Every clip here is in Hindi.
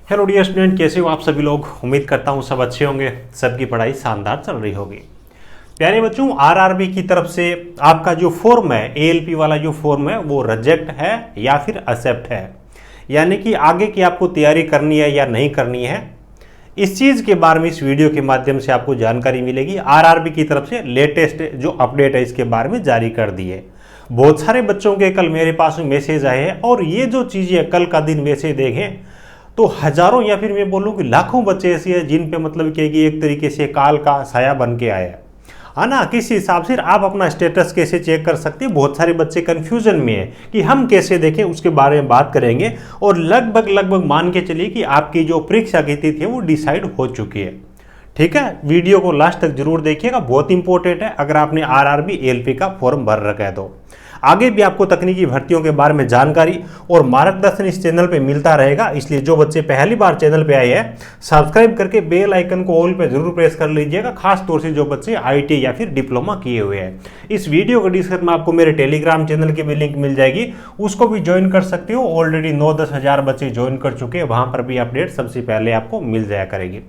हेलो डियर स्टूडेंट, कैसे हो आप सभी लोग। उम्मीद करता हूँ सब अच्छे होंगे, सबकी पढ़ाई शानदार चल रही होगी। प्यारे बच्चों, आरआरबी की तरफ से आपका जो फॉर्म है, एएलपी वाला जो फॉर्म है वो रिजेक्ट है या फिर एक्सेप्ट है, यानी कि आगे की आपको तैयारी करनी है या नहीं करनी है, इस चीज़ के बारे में इस वीडियो के माध्यम से आपको जानकारी मिलेगी। आरआरबी की तरफ से लेटेस्ट जो अपडेट है इसके बारे में जारी कर दी है। बहुत सारे बच्चों के कल मेरे पास मैसेज आए हैं और ये जो चीज़ें कल का दिन मैसेज देखें तो हजारों या फिर मैं बोलूँ कि लाखों बच्चे ऐसे हैं जिन पे मतलब कि एक तरीके से काल का साया बन के आया है ना। किस हिसाब से आप अपना स्टेटस कैसे चेक कर सकते हैं, बहुत सारे बच्चे कंफ्यूजन में है कि हम कैसे देखें, उसके बारे में बात करेंगे। और लगभग मान के चलिए कि आपकी जो परीक्षा की तिथि है वो डिसाइड हो चुकी है। ठीक है, वीडियो को लास्ट तक जरूर देखिएगा, बहुत इंपॉर्टेंट है अगर आपने आरआरबी एएलपी का फॉर्म भर रखा है तो। आगे भी आपको तकनीकी भर्तियों के बारे में जानकारी और मार्गदर्शन इस चैनल पे मिलता रहेगा, इसलिए जो बच्चे पहली बार चैनल पे आए हैं सब्सक्राइब करके बेल आइकन को ऑल पे जरूर प्रेस कर लीजिएगा, खास तौर से जो बच्चे आईटी या फिर डिप्लोमा किए हुए हैं। इस वीडियो के डिस्क्रिप्शन में आपको मेरे टेलीग्राम चैनल की भी लिंक मिल जाएगी, उसको भी ज्वाइन कर सकते हो। ऑलरेडी 9-10 हज़ार बच्चे ज्वाइन कर चुके हैं, वहां पर भी अपडेट सबसे पहले आपको मिल जाया करेगी।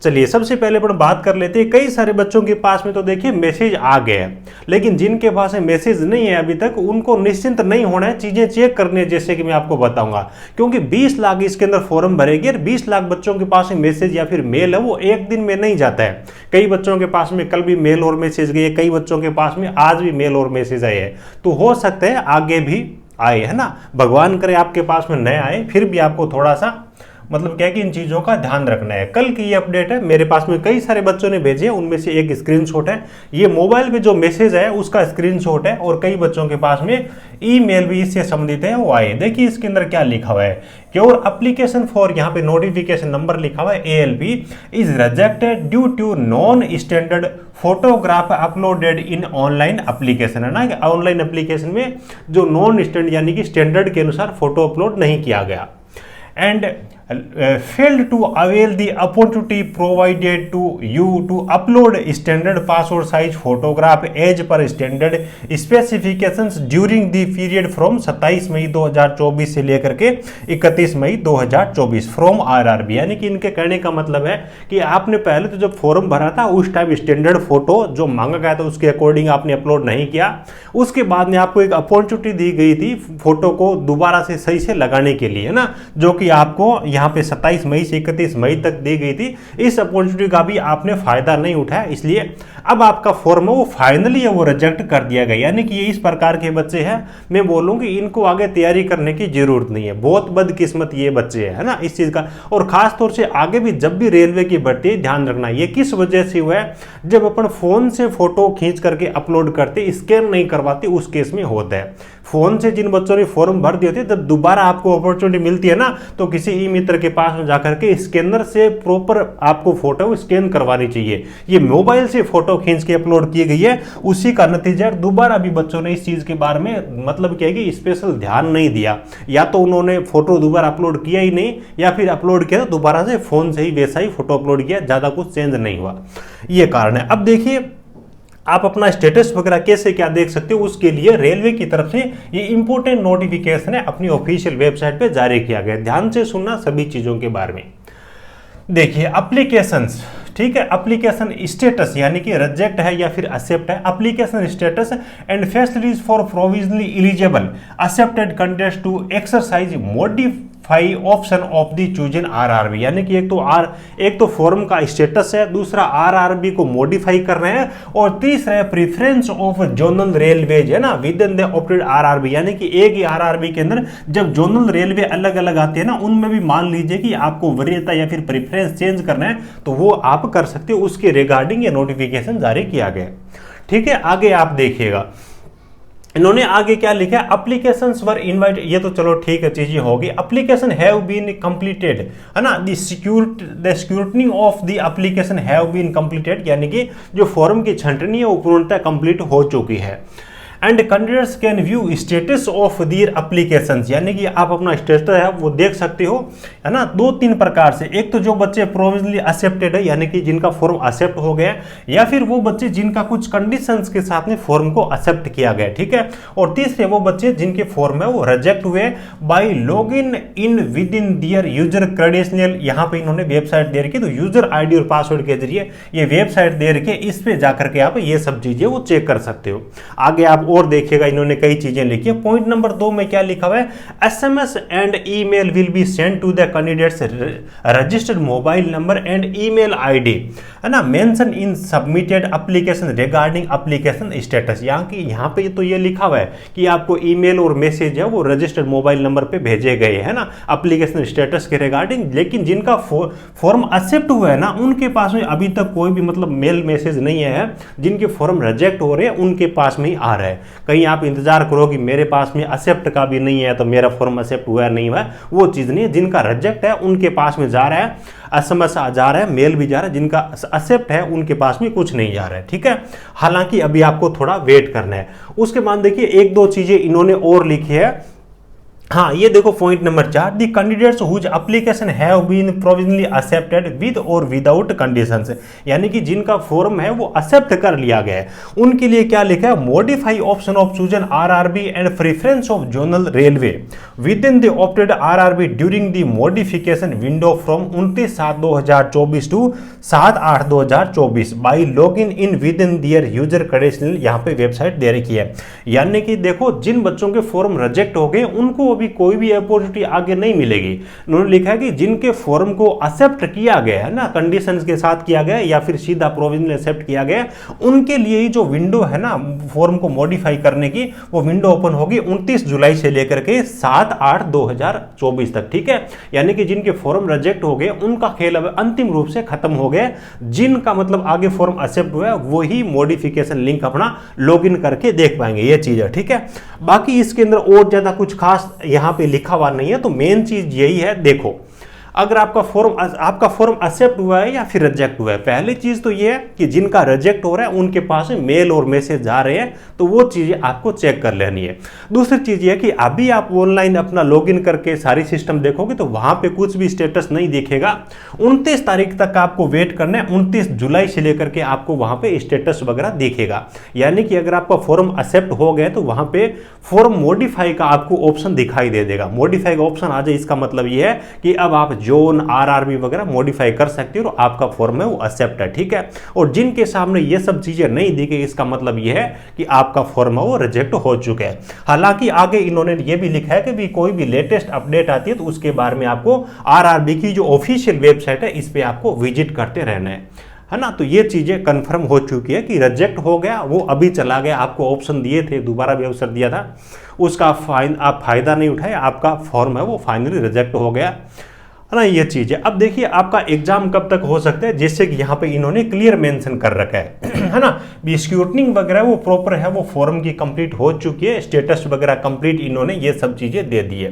चलिए सबसे पहले अपन बात कर लेते हैं। कई सारे बच्चों के पास में तो देखिए मैसेज आ गए हैं, लेकिन जिनके पास में मैसेज नहीं है अभी तक उनको निश्चिंत नहीं होना है, चीजें चेक करनी है, जैसे कि मैं आपको बताऊंगा। क्योंकि 20 लाख इसके अंदर फॉर्म भरेगी और 20 लाख बच्चों के पास में मैसेज या फिर मेल है वो एक दिन में नहीं जाता है। कई बच्चों के पास में कल भी मेल और मैसेज गए, कई बच्चों के पास में आज भी मेल और मैसेज आए हैं, तो हो सकता है आगे भी आए, है ना। भगवान करे आपके पास में नए आए, फिर भी आपको थोड़ा सा मतलब क्या है कि इन चीज़ों का ध्यान रखना है। कल की ये अपडेट है, मेरे पास में कई सारे बच्चों ने भेजे हैं, उनमें से एक स्क्रीनशॉट है, ये मोबाइल पे जो मैसेज है उसका स्क्रीनशॉट है। और कई बच्चों के पास में ईमेल भी इससे संबंधित है वो आए। देखिए इसके अंदर क्या लिखा हुआ है कि और एप्लीकेशन फॉर, यहाँ पे नोटिफिकेशन नंबर लिखा हुआ है ALP is rejected due to non standard photograph uploaded in online application, है ना। कि ऑनलाइन एप्लीकेशन में जो नॉन स्टैंडर्ड यानी कि स्टैंडर्ड के अनुसार फोटो अपलोड नहीं किया गया, and failed to avail the opportunity provided to you to upload standard passport size photograph as per standard specifications during the period from 27 मई 2024 से लेकर के 31 मई 2024 फ्रॉम आरआरबी। यानी कि इनके कहने का मतलब है कि आपने पहले तो जब फॉर्म भरा था उस टाइम स्टैंडर्ड फोटो जो मांगा गया था उसके अकॉर्डिंग आपने अपलोड नहीं किया, उसके बाद में आपको एक अपॉर्चुनिटी दी गई थी फोटो को दोबारा से सही से लगाने के लिए, है ना, जो कि आपको यहाँ पे 27 मई से 31 मई तक दी गई थी। इस अपॉर्चुनिटी का भी आपने फायदा नहीं उठाया, इसलिए अब आपका फॉर्म वो फाइनली वो रिजेक्ट कर दिया गया। यानी कि ये इस प्रकार के बच्चे हैं, मैं बोलूँगी इनको आगे तैयारी करने की जरूरत नहीं है, बहुत बदकिस्मत ये बच्चे हैं, है ना इस चीज़ का। और खास तौर से आगे भी जब भी रेलवे की भर्ती ध्यान रखना, ये किस वजह से हुआ है, जब अपन फोन से फोटो खींच करके अपलोड करते, स्कैन नहीं करवाते, उस केस में होता है। फोन से जिन बच्चों ने फॉर्म भर दिए थे, जब दोबारा आपको अपॉर्चुनिटी मिलती है ना, तो किसी ई मित्र के पास में जाकर के स्कैनर से प्रॉपर आपको फोटो स्कैन करवानी चाहिए। ये मोबाइल से फोटो खींच के अपलोड की गई है, उसी का नतीजा दोबारा भी बच्चों ने इस चीज के बारे में मतलब क्या है कि स्पेशल ध्यान नहीं दिया, या तो उन्होंने फोटो दोबारा अपलोड किया ही नहीं, या फिर अपलोड किया तो दोबारा से फोन से ही वैसा ही फोटो अपलोड किया, ज्यादा कुछ चेंज नहीं हुआ। ये कारण है। अब देखिए आप अपना स्टेटस वगैरह कैसे क्या देख सकते हो, उसके लिए रेलवे की तरफ से ये इंपॉर्टेंट नोटिफिकेशन है अपनी ऑफिशियल वेबसाइट पे जारी किया गया। ध्यान से सुनना सभी चीजों के बारे में। देखिए एप्लीकेशंस, ठीक है, एप्लीकेशन स्टेटस यानी कि रिजेक्ट है या फिर एक्सेप्ट है। Application status and facilities for provisionally eligible accepted candidates to exercise modify option of the chosen RRB. यानी कि एक तो फॉर्म का स्टेटस है, दूसरा आरआरबी को मॉडिफाई कर रहे हैं, और तीसरा है प्रेफरेंस ऑफ जोनल रेलवेज, है ना, with in the opted RRB. यानी कि एक ही आरआरबी के अंदर जब जोनल रेलवे अलग अलग आते हैं ना, उनमें भी मान लीजिए कि आपको वरीयता या फिर प्रेफरेंस चेंज करना है तो वो आप कर सकते हो, उसके रिगार्डिंग ये नोटिफिकेशन जारी किया गया। ठीक है, आगे आप देखिएगा इन्होंने आगे क्या लिखा है, एप्लीकेशंस वर इनवाइट, ये तो चलो ठीक है चीजें होगी। एप्लीकेशन हैव बीन कंप्लीटेड, है ना, the scrutiny of the application have been completed, यानी कि जो फॉर्म की छंटनी है वो पूर्णतः कंप्लीट हो चुकी है। And candidates can view status of their applications, यानी कि आप अपना स्टेटस है वो देख सकते हो, है ना, 2-3 प्रकार से। एक तो जो बच्चे प्रोविजनली एक्सेप्टेड है, यानी कि जिनका फॉर्म एक्सेप्ट हो गया, या फिर वो बच्चे जिनका कुछ कंडीशंस के साथ में फॉर्म को एक्सेप्ट किया गया, ठीक है। और तीसरे वो बच्चे जिनके फॉर्म है वो रिजेक्ट हुए by login in within their user credential. यहां पे इन्होंने वेबसाइट दे रखी, तो यूजर आईडी और पासवर्ड के जरिए ये वेबसाइट दे रखी है, इस पे जाकर के आप ये सब चीजें वो चेक कर सकते हो। आगे आप और देखिएगा, इन्होंने कई चीजें लिखी है। पॉइंट नंबर 2 में क्या लिखा हुआ है, SMS and email will be send to the candidates registered mobile number and email ID, है ना, mention in submitted application regarding application status. यहाँ पे तो ये लिखा हुआ है कि आपको ईमेल और मैसेज है वो रजिस्टर्ड मोबाइल नंबर पे भेजे गए, है ना, एप्लीकेशन स्टेटस के रिगार्डिंग। लेकिन जिनका फॉर्म एक्सेप्ट हुआ है ना, उनके पास में अभी तक कोई भी मतलब मेल मैसेज नहीं है। जिनके फॉर्म रिजेक्ट हो रहे हैं उनके पास में ही आ रहा है। कहीं आप इंतजार करो कि मेरे पास में एक्सेप्ट का भी नहीं है तो मेरा फॉर्म एक्सेप्ट हुआ नहीं हुआ, वो चीज नहीं है। जिनका रिजेक्ट है उनके पास में जा रहा है, एसएमएस जा रहा है, मेल भी जा रहा है। जिनका एक्सेप्ट है उनके पास में कुछ नहीं जा रहा है, ठीक है। हालांकि अभी आपको थोड़ा वेट करना है। उसके बाद देखिए 1-2 चीजें इन्होंने और लिखी है। हाँ, ये देखो point number 4, the candidates whose application have been provisionally accepted with और विदाउट कंडीशंस, यानी कि जिनका फॉर्म है वो एक्सेप्ट कर लिया गया है, उनके लिए क्या लिखा है, modify option of chosen RRB and preference of zonal railway within the opted RRB during the modification window from 29/7/2024 to 7/8/2024 by log in within their user credential. यहाँ पे वेबसाइट दे रखी है, यानी कि देखो जिन बच्चों के फॉर्म रिजेक्ट हो गए उनको कोई भी अपॉर्चुनिटी आगे नहीं मिलेगी। उन्होंने लिखा है कि जिनके फॉर्म को एक्सेप्ट किया गया है ना, कंडीशंस के साथ किया गया या फिर सीधा प्रोविजनल एक्सेप्ट किया गया, उनके लिए ही जो विंडो है ना फॉर्म को मॉडिफाई करने की, वो विंडो ओपन होगी 29 जुलाई से लेकर के 7/8/2024 तक, ठीक है। यानी कि जिनके फॉर्म रिजेक्ट हो गए उनका खेल अब अंतिम रूप से खत्म हो गया। जिनका मतलब आगे फॉर्म एक्सेप्ट हुआ है वही मॉडिफिकेशन लिंक अपना लॉगिन करके देख पाएंगे, ये चीज है, ठीक है। बाकी इसके अंदर और ज्यादा कुछ खास यहां पे लिखा हुआ नहीं है। तो मेन चीज यही है, देखो अगर आपका फॉर्म एक्सेप्ट हुआ है या फिर रिजेक्ट हुआ है, पहली चीज तो ये है कि जिनका रिजेक्ट हो रहा है उनके पास मेल और मैसेज जा रहे हैं, तो वो चीजें आपको चेक कर लेनी है। दूसरी चीज ये कि अभी आप ऑनलाइन अपना लॉगिन करके सारी सिस्टम देखोगे तो वहां पे कुछ भी स्टेटस नहीं दिखेगा। 29 तारीख तक आपको वेट करना है, 29 जुलाई से लेकर के आपको वहां पे स्टेटस वगैरह दिखेगा। यानी कि अगर आपका फॉर्म एक्सेप्ट हो गया तो वहां पे फॉर्म मॉडिफाई का आपको ऑप्शन दिखाई दे देगा। मॉडिफाई का ऑप्शन आ जाए, इसका मतलब ये है कि अब आप जोन आरआरबी वगैरह मॉडिफाई कर सकते हो और आपका फॉर्म है वो एक्सेप्ट है, ठीक है। और जिनके सामने ये सब चीजें नहीं दिखे, इसका मतलब ये है कि आपका फॉर्म है वो रिजेक्ट हो चुका है। हालांकि आगे इन्होंने ये भी लिखा है कि भी कोई भी लेटेस्ट अपडेट आती है तो उसके बारे में आपको आरआरबी की जो ऑफिशियल वेबसाइट है इस पे आपको विजिट करते रहना है ना। तो ये चीजें कंफर्म हो चुकी है कि रिजेक्ट हो गया, वो अभी चला गया। आपको ऑप्शन दिए थे, दोबारा भी अवसर दिया था, उसका आप फायदा नहीं उठाए, आपका फॉर्म है वो फाइनली रिजेक्ट हो गया, है ना। ये चीज है। अब देखिए आपका एग्जाम कब तक हो सकता है, जैसे कि यहाँ पे इन्होंने क्लियर मेंशन कर रखा है ना। भी स्क्रूटनिंग वगैरह वो प्रॉपर है, वो फॉर्म की कंप्लीट हो चुकी है, स्टेटस वगैरह कंप्लीट इन्होंने ये सब चीजें दे दी है।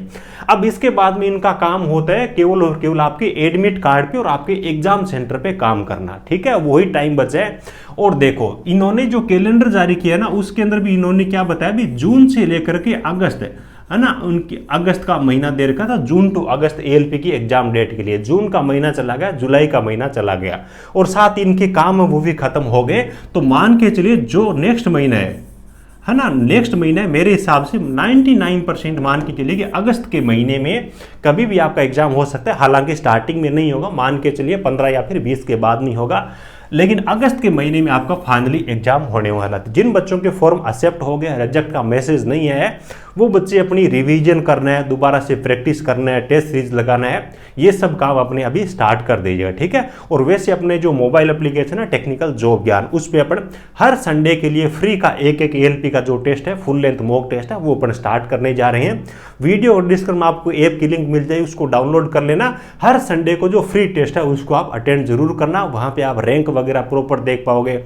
अब इसके बाद में इनका काम होता है केवल और केवल आपके एडमिट कार्ड पे और आपके एग्जाम सेंटर पे काम करना, ठीक है। वही टाइम बचा है। और देखो इन्होंने जो कैलेंडर जारी किया ना उसके अंदर भी इन्होंने क्या बताया, भी जून से लेकर के अगस्त, है ना, उनकी अगस्त का महीना दे रखा था, जून टू अगस्त एएलपी की एग्जाम डेट के लिए। जून का महीना चला गया, जुलाई का महीना चला गया और साथ इनके काम वो भी खत्म हो गए। तो मान के चलिए जो नेक्स्ट महीना है ना, नेक्स्ट महीना मेरे हिसाब से 99% मान के चलिए कि अगस्त के महीने में कभी भी आपका एग्जाम हो सकता है। हालांकि स्टार्टिंग में नहीं होगा, मान के चलिए 15 या फिर 20 के बाद नहीं होगा, लेकिन अगस्त के महीने में आपका फाइनली एग्जाम होने वाला था। जिन बच्चों के फॉर्म एक्सेप्ट हो गए, रिजेक्ट का मैसेज नहीं है, वो बच्चे अपनी रिवीजन करना है, दोबारा से प्रैक्टिस करना है, टेस्ट सीरीज लगाना है, ये सब काम अपने अभी स्टार्ट कर दीजिएगा, ठीक है। और वैसे अपने जो मोबाइल एप्लीकेशन है टेक्निकल जॉब ज्ञान, उस पर अपन हर संडे के लिए फ्री का एक एएलपी का जो टेस्ट है, फुल लेंथ मॉक टेस्ट है, वो अपन स्टार्ट करने जा रहे हैं। वीडियो और डिस्क्रिप्शन में आपको ऐप की लिंक मिल जाएगी, उसको डाउनलोड कर लेना। हर संडे को जो फ्री टेस्ट है उसको आप अटेंड जरूर करना, वहां पे आप रैंक वगैरह प्रॉपर देख पाओगे।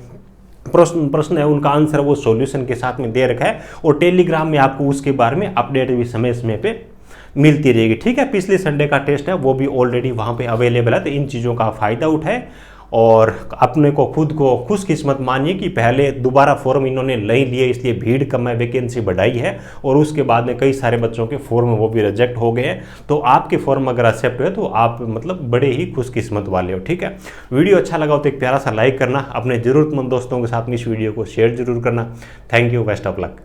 प्रश्न है उनका आंसर वो सॉल्यूशन के साथ में दे रखा है और टेलीग्राम में आपको उसके बारे में अपडेट भी समय समय पे मिलती रहेगी, ठीक है। पिछले संडे का टेस्ट है वो भी ऑलरेडी वहां पे अवेलेबल है, तो इन चीज़ों का फायदा उठाए और अपने को खुद को खुशकिस्मत मानिए कि पहले दोबारा फॉर्म इन्होंने नहीं लिए, इसलिए भीड़ कम है, वैकेंसी बढ़ाई है और उसके बाद में कई सारे बच्चों के फॉर्म वो भी रिजेक्ट हो गए हैं। तो आपके फॉर्म अगर एक्सेप्ट हुए तो आप मतलब बड़े ही खुशकिस्मत वाले हो। ठीक है, वीडियो अच्छा लगा हो तो एक प्यारा सा लाइक करना, अपने ज़रूरतमंद दोस्तों के साथ में इस वीडियो को शेयर जरूर करना। Thank you, best of luck.